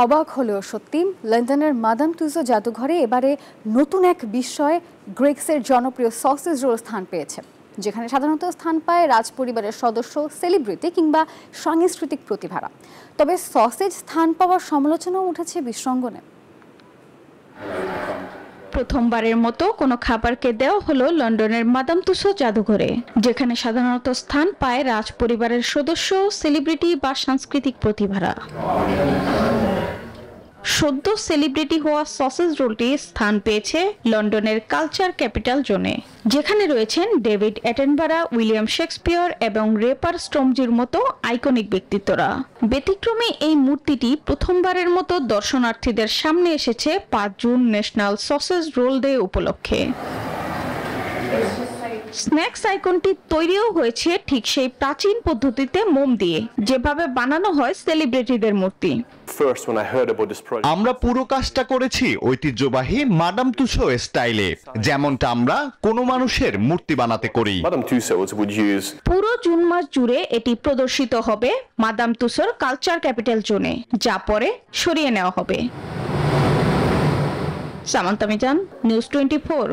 অবাক হলেও সত্যি, লন্ডনের মাদাম তুসো জাদুঘরে এবারে নতুন এক বিস্ময়ে গ্রেগসের জনপ্রিয় সসেজ রোল স্থান পেয়েছে, যেখানে সাধারণত স্থান পায় রাজপরিবারের সদস্য, সেলিব্রিটি কিংবা সাংস্কৃতিক প্রতিভারা। তবে সসেজ স্থান পাওয়ার সমালোচনাও উঠেছে বিশ্বঙ্গনে। প্রথমবারের মতো কোনো খাবারকে দেওয়া হলো লন্ডনের মাদাম তুসো জাদুঘরে, যেখানে সাধারণত স্থান পায় রাজপরিবারের সদস্য, সেলিব্রিটি বা সাংস্কৃতিক প্রতিভারা। সদ্য সেলিব্রিটি হওয়া সসেজ রোলটি স্থান পেয়েছে লন্ডনের কালচার ক্যাপিটাল জোনে, যেখানে রয়েছেন ডেভিড অ্যাটেনবারা, উইলিয়াম শেক্সপিয়র এবং রেপার স্টোমজির মতো আইকনিক ব্যক্তিত্বরা। ব্যতিক্রমী এই মূর্তিটি প্রথমবারের মতো দর্শনার্থীদের সামনে এসেছে 5 June national sausage roll day উপলক্ষে। স্ন্যাক্স আইকনটি তৈরিও হয়েছে ঠিক সেই প্রাচীন পদ্ধতিতে মোম দিয়ে, যেভাবে বানানো হয় সেলিব্রিটিদের মূর্তি। আমরা পুরো কাজটা করেছি ঐতিহ্যবাহী মাদাম তুসো স্টাইলে, যেমনটা আমরা কোনো মানুষের মূর্তি বানাতে করি। পুরো জুন মাস জুড়ে এটি প্রদর্শিত হবে মাদাম তুসোর কালচার ক্যাপিটাল জোনে, যা পরে সরিয়ে নেওয়া হবে। সামান্তা মিজান, নিউজ 24।